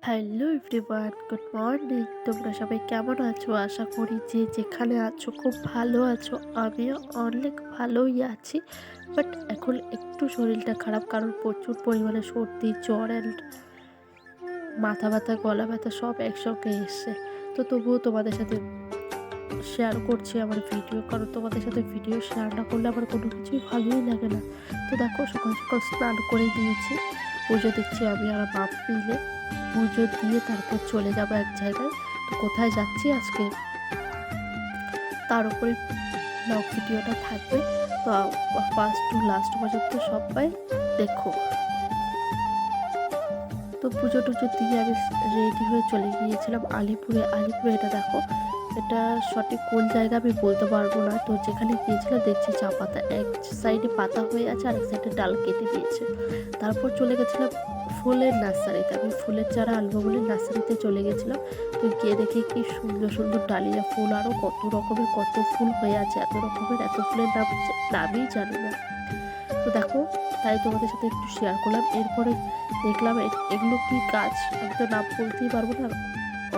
Hello everyone, good morning. তোমরা সবাই কেমন আছো? আশা করি যে যেখানে আছো খুব ভালো আছো। আমিও অনেক ভালোই আছি। বাট এখন একটু শরীরটা খারাপ, কারণ প্রচুর পরিমাণে সর্দি, জ্বর অ্যান্ড মাথা ব্যথা, গলা ব্যথা সব একসঙ্গে এসছে। তো তবুও তোমাদের সাথে শেয়ার করছি আমার ভিডিও, কারণ তোমাদের সাথে ভিডিও শেয়ার না করলে আমার কোনো কিছুই ভালোই লাগে না। তো দেখো, সকাল সকাল স্নান করে দিয়েছি, পুজো দিচ্ছি আমি আর বাপ মিলে। পুজো দিয়ে তারপর চলে যাব এক জায়গায়। তো কোথায় যাচ্ছি আজকে তার উপরে ব্লগ ভিডিওটা থাকবে। তো ফার্স্ট টু লাস্ট পর্যন্ত সবাই দেখো। তো পুজো টুজো দিয়ে আমি রেডি হয়ে চলে গিয়েছিলাম আলিপুরে। এটা দেখো, এটা সঠিক কোন জায়গা আমি বলতে পারবো না। তো যেখানে গিয়েছিলাম দেখছি চা পাতা এক সাইডে পাতা হয়ে আছে, আর এক সাইডে ডাল কেটে দিয়েছে। তারপর চলে গেছিলাম ফুলের নার্সারিতে। আমি ফুলের চারা আনবো বলে নার্সারিতে চলে গেছিলাম। তো গিয়ে দেখি কি সুন্দর সুন্দর ডালিয়া ফুল, আরও কত রকমের কত ফুল হয়ে আছে। এত রকমের এত ফুলের নামই জানি না। তো দেখো, তাই তোমাদের সাথে একটু শেয়ার করলাম। এরপরে দেখলাম এগুলো কি গাছ, আমি তো নাম বলতেই পারবো না।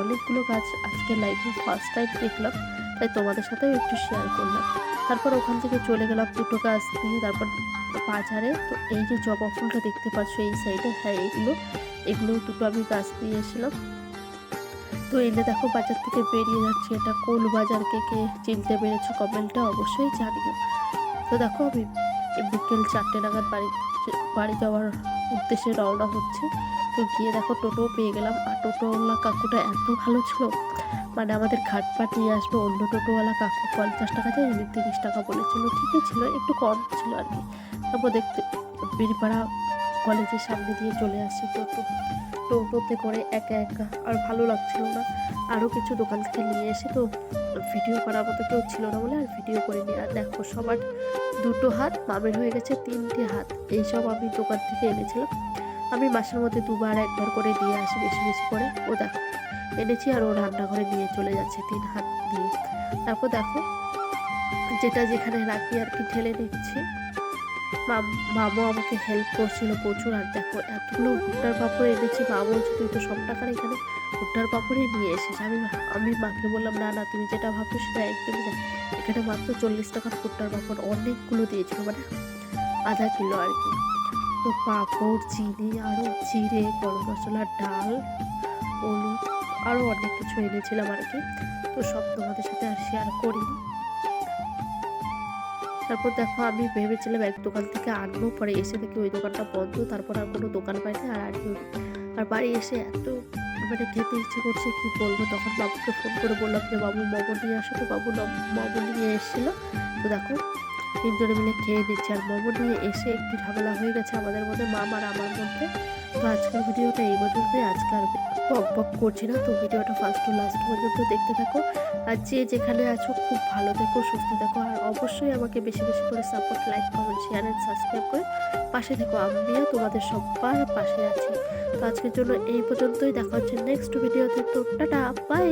অনেকগুলো গাছ আজকে লাইফে ফার্স্ট টাইম দেখলাম, তাই তোমাদের সাথেও একটু শেয়ার করলাম। তারপর ওখান থেকে চলে গেলাম দুটো গাছ দিয়ে তারপর বাজারে। তো এই যে জবা ফুলটা দেখতে পাচ্ছ এই সাইডে, হ্যাঁ এগুলো দুটো আমি গাছ দিয়ে এসেছিলাম। তো এনে দেখো বাজার থেকে বেরিয়ে যাচ্ছি। এটা কোন বাজার, কে কে চিনতে পেরেছো কমেন্টটা অবশ্যই জানিও। তো দেখো আমি বিকেল 4টে নাগাদ বাড়ি যাওয়ার উদ্দেশ্যে রওনা হচ্ছে। তো গিয়ে দেখো টোটো পেয়ে গেলাম, আর টোটোওয়ালা কাকুটা এত ভালো ছিল, মানে আমাদের ঘাটপাট নিয়ে আসবে। অন্য টোটোওয়ালা কাকু 50 টাকা যায়, এমনি 30 টাকা বলেছিল। ঠিকই ছিল, একটু কম ছিল আর কি। তারপর দেখতে বীরপাড়া কলেজের সামনে দিয়ে চলে আসছি টোটোতে করে একা একা, আর ভালো লাগছিল না। আরও কিছু দোকান থেকে নিয়ে এসে তো ভিডিও করার মতো কেউ ছিল না বলে আর ভিডিও করে নিয়ে। আর দেখো সবার দুটো হাত, মামের হয়ে গেছে 3টে হাত। এইসব আমি দোকান থেকে এনেছিলাম। আমি মাসের মধ্যে দুবার একবার করে দিয়ে আসি বেশি বেশি করে। ও দেখো এনেছি, আর ও রান্নাঘরে নিয়ে চলে যাচ্ছে 3 হাত দিয়ে। তারপর দেখো যেটা যেখানে রাখি আর কি ঢেলে নিচ্ছি। মামু আমাকে হেল্প করছিল প্রচুর। আর দেখো এতগুলো ভুট্টার পাঁপড় এনেছি। মা বলছে তুই তো সব টাকার এখানে ভুট্টার পাঁপড়ই নিয়ে এসেছিস। আমি মাকে বললাম না না, তুমি যেটা ভাবছো সেটা একদমই না। এখানে মাত্র 40 টাকার ভুট্টার পাঁপড় অনেকগুলো দিয়েছিল, মানে আধা কিলো আর কি। তো পাঁপড়, চিনি, আরও জিরে, গরম মশলা, ডাল, হলুদ, আরও অনেক কিছু এনেছিলাম আর কি। তো সব তোমাদের সাথে আর শেয়ার করিনি। তারপর দেখো আমি ভেবেছিলাম এক দোকান থেকে আনবো, পরে এসে দেখি ওই দোকানটা বন্ধ। তারপর আর কোনো দোকান পাইনি, আর বাড়ি এসে এত মানে খেতে ইচ্ছে করছে কি বলবো। তখন বাবুকে ফোন করে বললাম যে বাবু মোমো নিয়ে আসো। তো বাবু মোমো নিয়ে এসেছিলো। তো দেখো 3জনে মিলে খেয়ে দিচ্ছি। আর মোমো নিয়ে এসে একটু ঝামেলা হয়ে গেছে আমাদের মধ্যে, মা আর আমার মধ্যে। তো আজকের ভিডিওটা এই পর্যন্তই। আজকে আর বক করছি না। তো ভিডিওটা ফার্স্ট টু লাস্ট পর্যন্ত দেখতে থাকো। আর যে যেখানে আছো খুব ভালো থেকো, সুস্থ থেকো। আর অবশ্যই আমাকে বেশি বেশি করে support, like, comment, share and subscribe করে পাশে থেকো। আমিও তোমাদের সবার পাশে আছি। তো আজকের জন্য এই পর্যন্তই। দেখা হচ্ছে নেক্সট ভিডিওতে। তো টাটা, বাই।